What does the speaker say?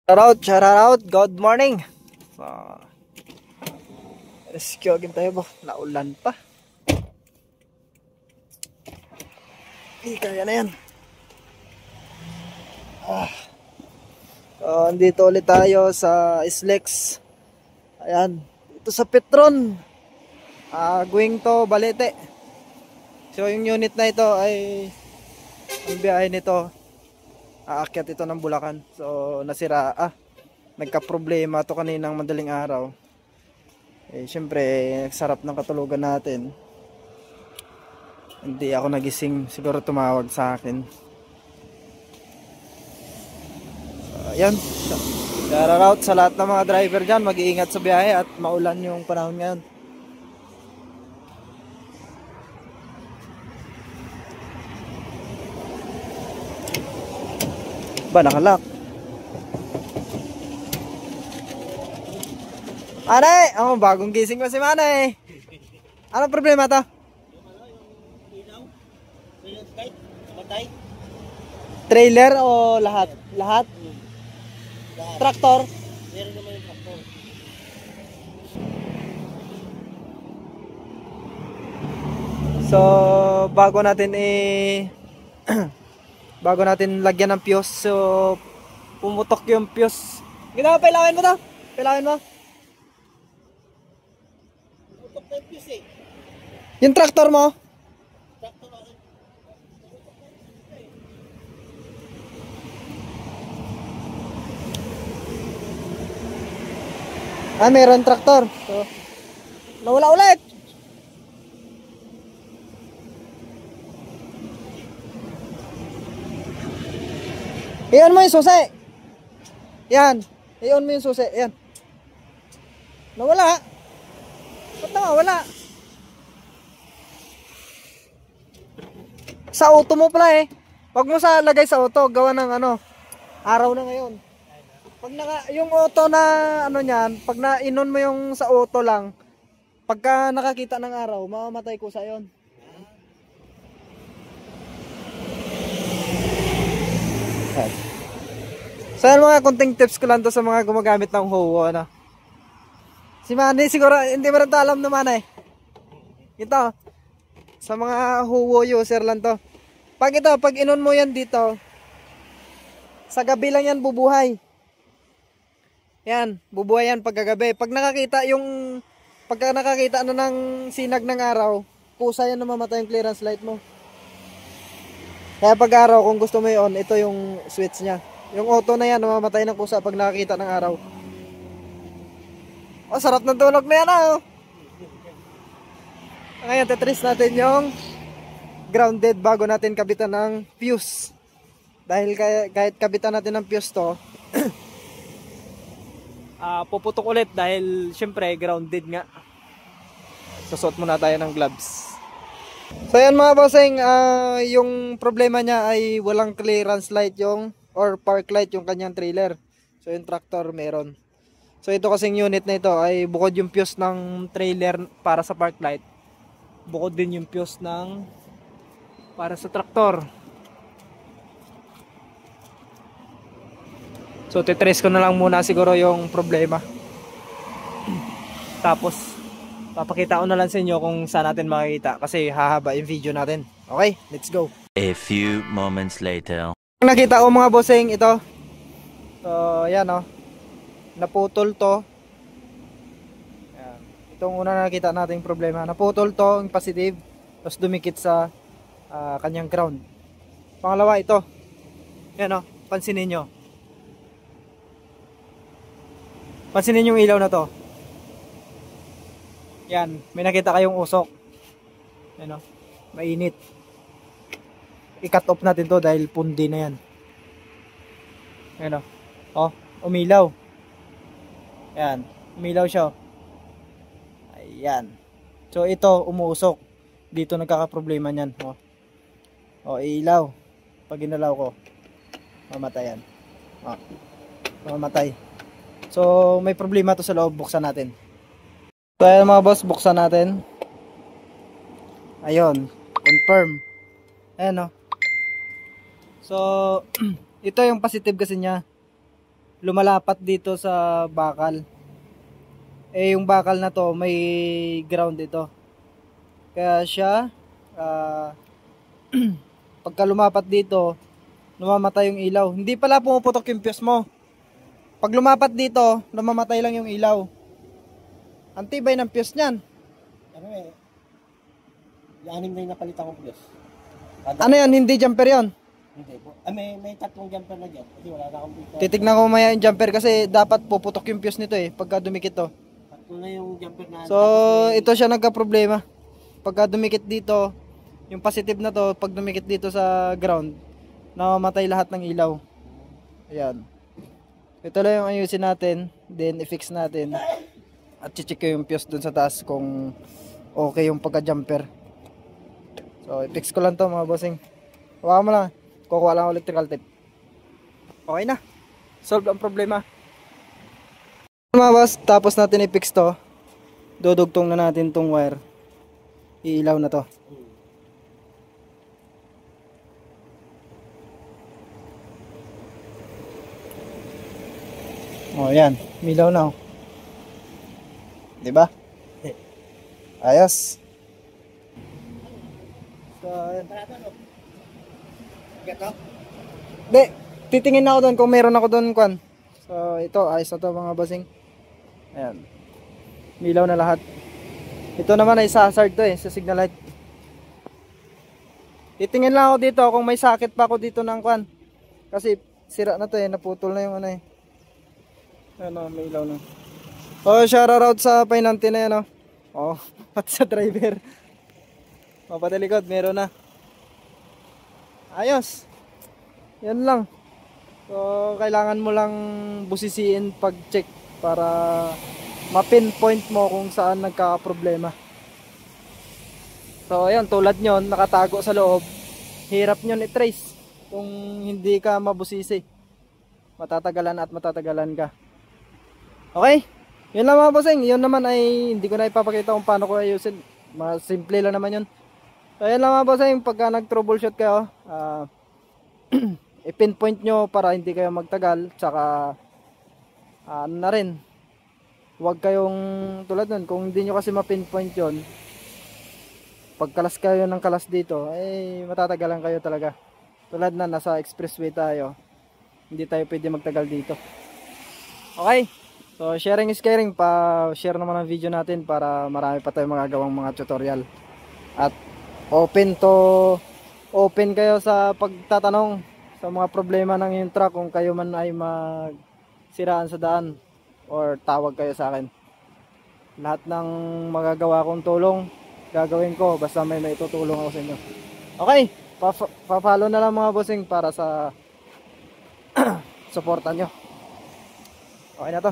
Shout out, good morning. So, rescue agad tayo ba? Naulan pa. Kaya na yan. So, andito ulit tayo sa Islex. Ayan, ito sa Petron. Going to Balete. So, yung unit na ito ay ang biyahe nito. Aakyat ito ng Bulacan. So, nasira. Nagka-problema to kaninang madaling araw. Syempre, sarap ng katulugan natin. Hindi ako nagising. Siguro tumawag sa akin. So, ayan. Shout out sa lahat ng mga driver dyan. Mag-iingat sa biyahe at maulan yung panahon ngayon. Ba, nakalak. Anay! Bagong gising pa si Manay. Anong problema to? Trailer o lahat? Lahat? Traktor? Meron naman yung traktor. So, bago natin lagyan ng fuse, so pumutok yung fuse. Ginawa, pailawin mo to? Pailawin mo? Pumutok na yung fuse eh. Yung traktor mo? Traktor ako. Meron traktor. So, nawala ulit. Iyon mo yung susi. Yan. Iyon mo yung susi. Yan. Nawala. Ba't nawala? Sa auto mo pala eh. Huwag mo sa lagay sa auto. Gawa ng araw na ngayon. Pag yung auto na niyan, pag na-inon mo yung sa auto lang, pagka nakakita ng araw, mamamatay ko sa yon. So yan, mga konting tips ko lang to sa mga gumagamit ng Howo, Si Manny siguro hindi mo rin alam naman Ito, sa mga Howo user lang to. Pag inon mo yan dito, sa gabi lang yan bubuhay. Yan, bubuhay yan pagkagabi. Pagka nakakita na ng sinag ng araw, kusa yan na mamatay yung clearance light mo. Kaya pag araw, kung gusto mo i-on, ito yung switch nya. Yung auto na yan, namamatay ng kusa pag nakakita ng araw. Sarap ng tulog na yan Ngayon, tetris natin yung grounded bago natin kabitan ng fuse. Dahil kahit kabitan natin ng fuse to, puputok ulit dahil syempre grounded nga. Susot muna tayo ng gloves. So yan mga bossing, yung problema niya ay walang clearance light or park light yung kanyang trailer. So yung tractor meron. So ito kasing unit na ito ay bukod yung fuse ng trailer para sa park light, bukod din yung fuse para sa traktor. So titrace ko na lang muna siguro yung problema. Tapos papakita ko na lang sa inyo kung saan natin makikita kasi hahaba yung video natin. Okay, let's go. A few moments later. Nakita ko mga bossing ito. So yan naputol to. Yan. Itong una nakita nating problema. Naputol to, yung positive. Tapos dumikit sa kanyang ground. Pangalawa ito. Yan pansinin nyo. Pansinin yung ilaw na to. Yan, may nakita kayong usok. Yan mainit. I-cut off natin to dahil pundi na yan. Yan umilaw. Yan, umilaw siya. Ayan. So ito umuusok. Dito nagkakaproblema niyan. Ilaw. Pag ginalaw ko, mamatay yan. Mamatay. So may problema to sa loob, buksan natin. So ayan mga boss, buksan natin. Ayun, confirm. Ayan So ito yung positive kasi niya. lumalapat dito sa bakal. Eh yung bakal na to may ground ito. Kaya siya pagka lumapat dito, namamatay yung ilaw. Hindi pala pumuputok yung fuse mo. Pag lumapat dito, namamatay lang yung ilaw. Antibay ng fuse niyan. Ano eh, yung 6 na yung napalitan ko plus. Ano yan? Hindi jumper yon. Hindi po. May 3 jumper na dyan. Kasi wala na akong pito. Titignan ko maya yung jumper kasi dapat puputok yung fuse nito eh pagka dumikit to. 3 na yung jumper na. So ito siya nagka-problema. Pagka dumikit dito, yung positive na to, pag dumikit dito sa ground, namamatay lahat ng ilaw. Ayan. Ito lang yung ayusin natin, then i-fix natin. At check ko yung fuse dun sa taas kung okay yung pagka-jumper. So i-fix ko lang to mga bossing. Hawakan mo lang. Kukuha lang electrical tape. Okay na. Solve ang problema. Mga boss, tapos natin i-fix to. Dudugtong na natin tong wire. Iilaw na to. Oh, yan. Milaw na. Oh. 'Di ba? Ayos. So, ayan. Di, titingin na ako doon kung meron ako doon kwan. So, ito, ayos na to mga bossing. Ayan. Milaw na lahat. Ito naman ay sa hazard to eh, sa signal light. Titingin lang ako dito kung may sakit pa ako dito ng kwan. Kasi sira na to eh, naputol na yung ano eh. Ano, may ilaw na. Oh, shoutout sa painante na yan oh. Oh, at sa driver. Oh, patalikod, meron na. Ayos. Yan lang. So, kailangan mo lang busisiin pag-check para ma-pinpoint mo kung saan nagkakaproblema. So, ayun, tulad nyon, nakatago sa loob. Hirap nyon i-trace kung hindi ka mabusisi. Matatagalan at matatagalan ka. Okay? Yun lang mga bossing. Yun naman ay hindi ko na ipapakita kung paano ko ayusin. Mas simple lang naman yun. So, yun lang mga bossing. Pagka nag-troubleshoot kayo, i-pinpoint nyo para hindi kayo magtagal. Tsaka, ano na rin, huwag kayong tulad nun. Kung hindi nyo kasi ma-pinpoint yun, pagkalas kayo ng kalas dito, eh matatagalan kayo talaga. Tulad na nasa expressway tayo, hindi tayo pwede magtagal dito. Okay? So sharing is caring. Pa-share naman ang video natin para marami pa tayong magagawang mga tutorial. At open kayo sa pagtatanong sa mga problema ng inyong truck kung kayo man ay magsiraan sa daan or tawag kayo sa akin. Lahat ng magagawa kong tulong gagawin ko basta may maitutulong ako sa inyo. Okay, pa-follow na lang mga bossing para sa supportan nyo. Okay na to.